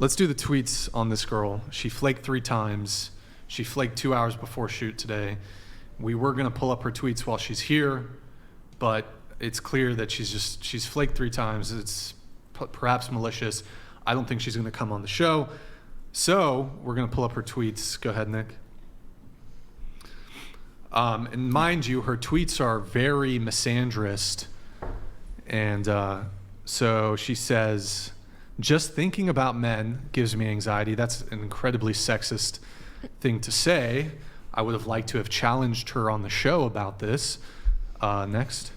Let's do the tweets on this girl. She flaked 3 times. She flaked 2 hours before shoot today. We were going to pull up her tweets while she's here, but it's clear that she's flaked 3 times. It's perhaps malicious. I don't think she's going to come on the show. So we're going to pull up her tweets. Go ahead, Nick. And mind you, her tweets are very misandrist. And so she says, just thinking about men gives me anxiety. That's an incredibly sexist thing to say. I would have liked to have challenged her on the show about this. Next.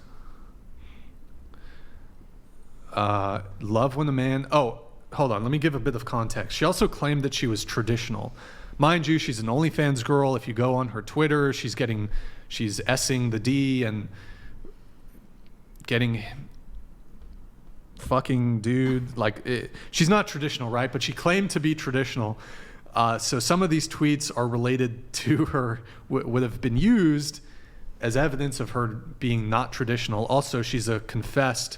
Love when a man... Oh, hold on. Let me give a bit of context. She also claimed that she was traditional. Mind you, she's an OnlyFans girl. If you go on her Twitter, she's S-ing the D and getting... fucking dude, she's not traditional, right? But she claimed to be traditional. So some of these tweets are related to her, would have been used as evidence of her being not traditional. Also, she's a confessed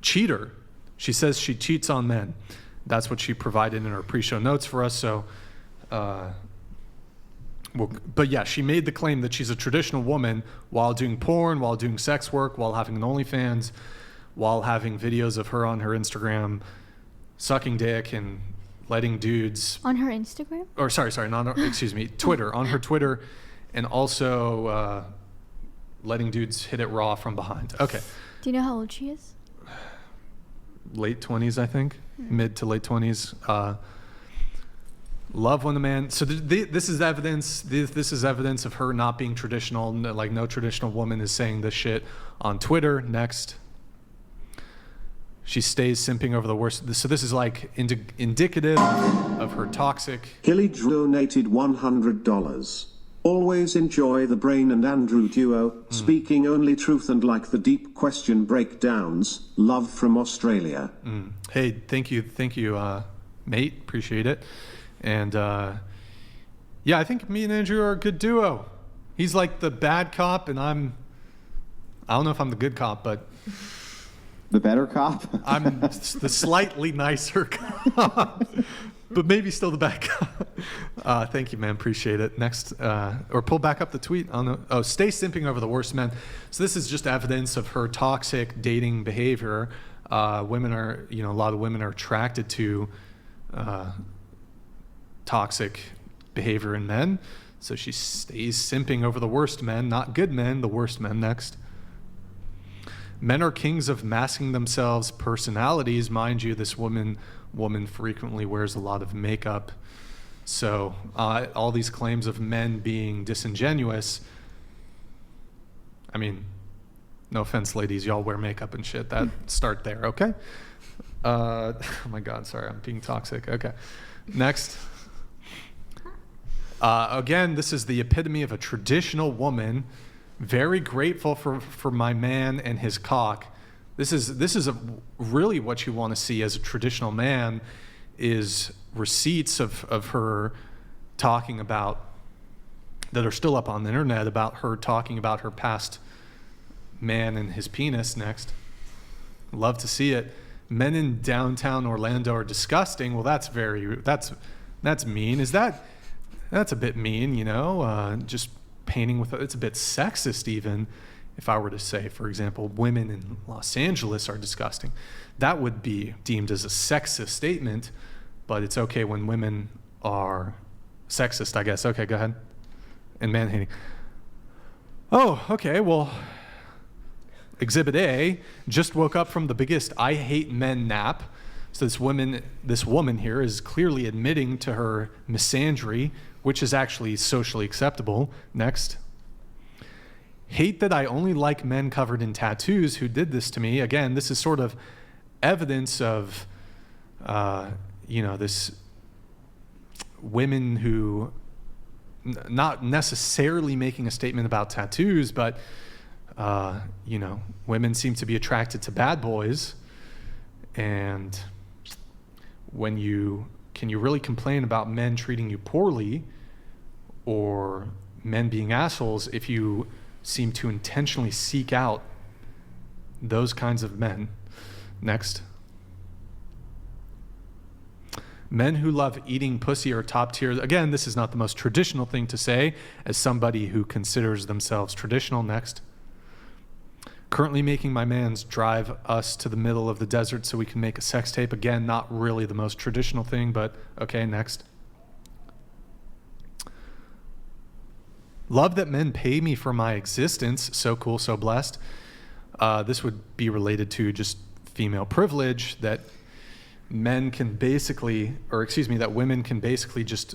cheater. She says she cheats on men. That's what she provided in her pre-show notes for us. So, but yeah, she made the claim that she's a traditional woman while doing porn, while doing sex work, while having an OnlyFans, while having videos of her on her Instagram sucking dick and letting dudes... On her Instagram? Or sorry, excuse me, Twitter. On her Twitter, and also letting dudes hit it raw from behind. Okay. Do you know how old she is? Late 20s, I think. Mid to late 20s. Love when the man... So this is evidence. This is evidence of her not being traditional. Like, no traditional woman is saying this shit on Twitter. Next. She stays simping over the worst. So this is like indicative of her toxic. Hilly donated $100. Always enjoy the Brain and Andrew duo, speaking only truth and like the deep question breakdowns. Love from Australia. Hey, thank you, mate. Appreciate it. And yeah, I think me and Andrew are a good duo. He's like the bad cop, and I don't know if I'm the good cop, but... The better cop? I'm the slightly nicer cop, but maybe still the bad cop. Thank you, man. Appreciate it. Next, or pull back up the tweet. Stay simping over the worst men. So this is just evidence of her toxic dating behavior. Women are, a lot of women are attracted to toxic behavior in men. So she stays simping over the worst men, not good men, the worst men. Next. Men are kings of masking themselves personalities. Mind you, this woman frequently wears a lot of makeup. So all these claims of men being disingenuous, I mean, no offense, ladies, y'all wear makeup and shit. Start there, okay? Oh my God, sorry, I'm being toxic. Okay, next. Again, this is the epitome of a traditional woman. Very grateful for my man and his cock. This is really what you want to see as a traditional man, is receipts of her talking about, that are still up on the internet, about her talking about her past man and his penis. Next. Love to see it. Men in downtown Orlando are disgusting. Well, that's mean. That's a bit mean, just painting with it's a bit sexist even. If I were to say, for example, women in Los Angeles are disgusting, that would be deemed as a sexist statement, but it's okay when women are sexist, I guess. Okay, go ahead. And man-hating. Oh, okay, well, Exhibit A, just woke up from the biggest I hate men nap. So this woman here is clearly admitting to her misandry, which is actually socially acceptable. Next. Hate that I only like men covered in tattoos who did this to me. Again, this is sort of evidence of, this women who, not necessarily making a statement about tattoos, but, women seem to be attracted to bad boys. And can you really complain about men treating you poorly or men being assholes if you seem to intentionally seek out those kinds of men? Next. Men who love eating pussy are top tier. Again, this is not the most traditional thing to say as somebody who considers themselves traditional. Next. Currently making my mans drive us to the middle of the desert so we can make a sex tape. Again, not really the most traditional thing, but okay, next. Love that men pay me for my existence. So cool, so blessed. This would be related to just female privilege, that men can basically, or excuse me, that women can basically just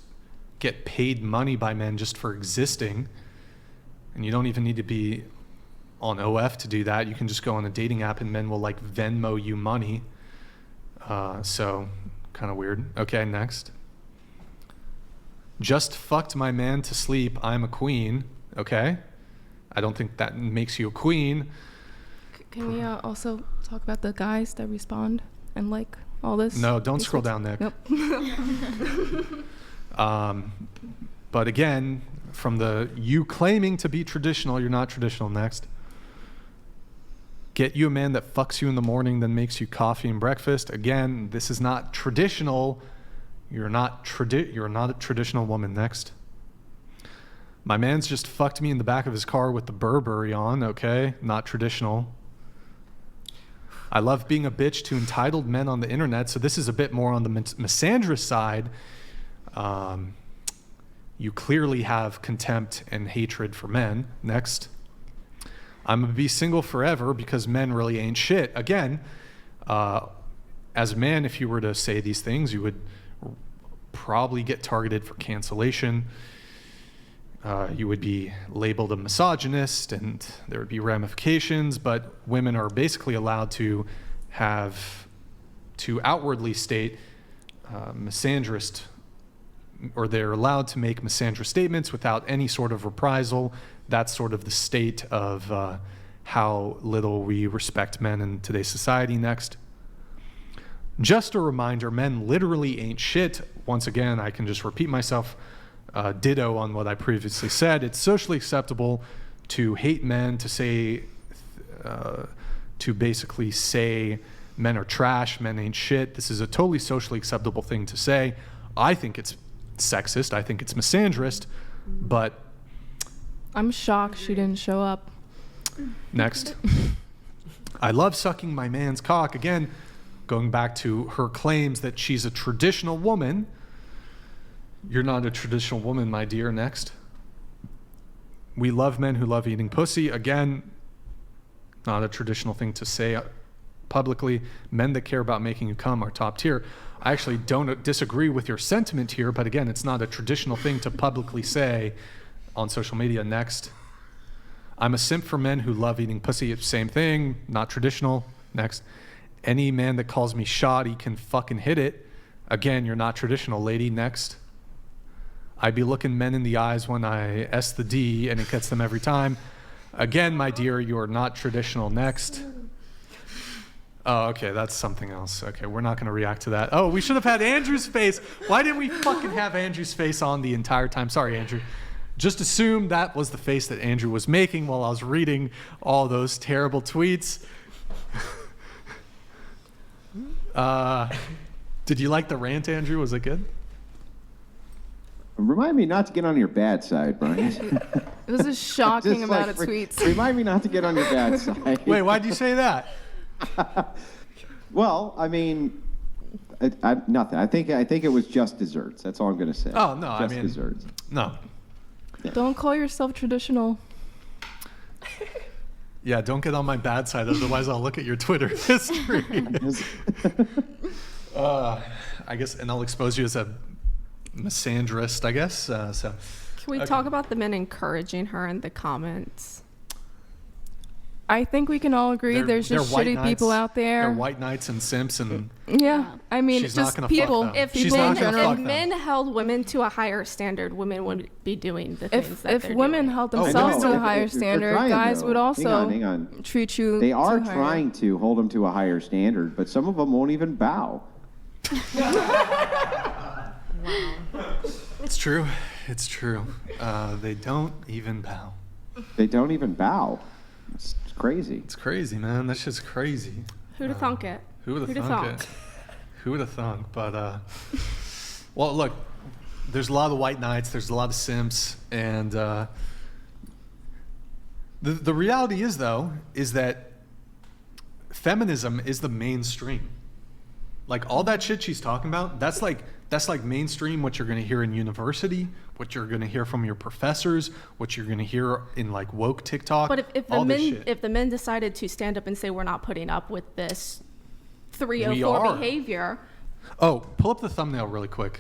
get paid money by men just for existing. And you don't even need to be on OF to do that. You can just go on a dating app and men will like Venmo you money. So kind of weird. Okay, next. Just fucked my man to sleep. I'm a queen. Okay. I don't think that makes you a queen. Can we also talk about the guys that respond and like all this? No, don't scroll down, Nick. Nope. But again, from the you claiming to be traditional, you're not traditional. Next. Get you a man that fucks you in the morning, then makes you coffee and breakfast. Again, this is not traditional. You're not a traditional woman. Next. My man's just fucked me in the back of his car with the Burberry on. Okay, not traditional. I love being a bitch to entitled men on the internet. So this is a bit more on the misandrist side. You clearly have contempt and hatred for men. Next. I'm going to be single forever because men really ain't shit. Again, as a man, if you were to say these things, you would probably get targeted for cancellation. You would be labeled a misogynist and there would be ramifications, but women are basically allowed to outwardly state misandrist, or they're allowed to make misandrist statements without any sort of reprisal. That's sort of the state of how little we respect men in today's society. Next. Just a reminder, men literally ain't shit. Once again, I can just repeat myself, ditto on what I previously said. It's socially acceptable to hate men, to say, to basically say men are trash, men ain't shit. This is a totally socially acceptable thing to say. I think it's sexist. I think it's misandrist, but I'm shocked she didn't show up. Next. I love sucking my man's cock. Again, going back to her claims that she's a traditional woman. You're not a traditional woman, my dear. Next. We love men who love eating pussy. Again, not a traditional thing to say publicly. Men that care about making you come are top tier. I actually don't disagree with your sentiment here, but again, it's not a traditional thing to publicly say on social media. Next. I'm a simp for men who love eating pussy. Same thing, not traditional. Next. Any man that calls me shoddy can fucking hit it. Again, you're not traditional, lady. Next. I be looking men in the eyes when I S the D and it gets them every time. Again, my dear, you're not traditional. Next. Oh, okay, that's something else. Okay, we're not going to react to that. Oh, we should have had Andrew's face. Why didn't we fucking have Andrew's face on the entire time? Sorry, Andrew. Just assume that was the face that Andrew was making while I was reading all those terrible tweets. Did you like the rant, Andrew? Was it good? Remind me not to get on your bad side, Brian. It was a shocking amount of tweets. Remind me not to get on your bad side. Wait, why'd you say that? Well, I mean, nothing. I think it was just desserts. That's all I'm going to say. Oh, no, just I mean, desserts. No. Yeah. Don't call yourself traditional. Yeah, don't get on my bad side, otherwise I'll look at your Twitter history. I guess, and I'll expose you as a misandrist, I guess. So. Can we talk about the men encouraging her in the comments? I think we can all agree there's just shitty people out there. They're white knights and simps, and yeah, I mean, she's just not gonna people. fuck them. If She's men, not gonna if fuck them. men held women to a higher standard, women would be doing the things that If they're women doing. held I themselves know. to a higher If they're standard, trying, guys though. would also Hang on. treat you. They are too higher. trying to hold them to a higher standard, but some of them won't even bow. It's true. It's true. They don't even bow. They don't even bow. It's crazy. It's crazy, man. That's just crazy. Who'd have thunk it? Who would have Who'da thunk thunk? it? Who would have thunk? But Well, look, there's a lot of white knights, there's a lot of simps, and the reality is, though, is that feminism is the mainstream. Like, all that shit she's talking about, that's like mainstream, what you're going to hear in university, what you're going to hear from your professors, what you're going to hear in like woke TikTok. But if all this shit. the men decided to stand up and say we're not putting up with this We 304 are. behavior, Oh, pull up the thumbnail really quick.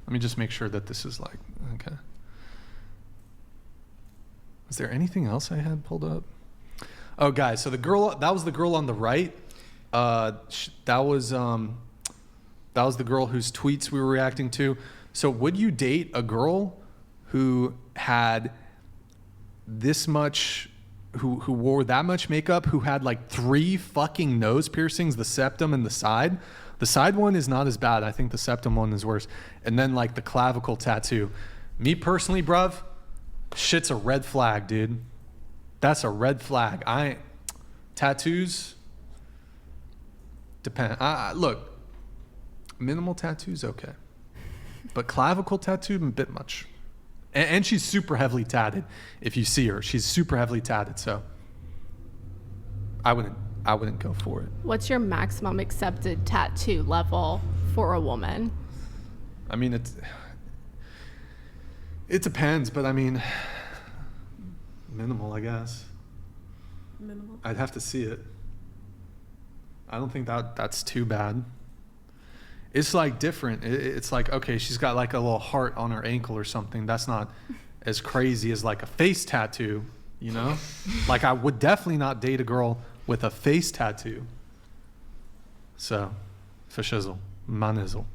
Let me just make sure that this is like, okay. Is there anything else I had pulled up? Oh, guys, so that was the girl on the right. That was the girl whose tweets we were reacting to. So would you date a girl who had this much, who wore that much makeup, who had like 3 fucking nose piercings, the septum and the side? The side one is not as bad. I think the septum one is worse. And then like the clavicle tattoo. Me personally, bruv, shit's a red flag, dude. That's a red flag. Tattoos depend. Look, minimal tattoos, okay. But clavicle tattoo, a bit much. And she's super heavily tatted. If you see her, she's super heavily tatted. So I wouldn't go for it. what's your maximum accepted tattoo level for a woman? I mean, it depends, but I mean, minimal, I guess. Minimal. I'd have to see it. I don't think that's too bad. It's like different. It's like, okay, she's got like a little heart on her ankle or something. That's not as crazy as like a face tattoo, you know? Like, I would definitely not date a girl with a face tattoo. So, for shizzle, manizzle.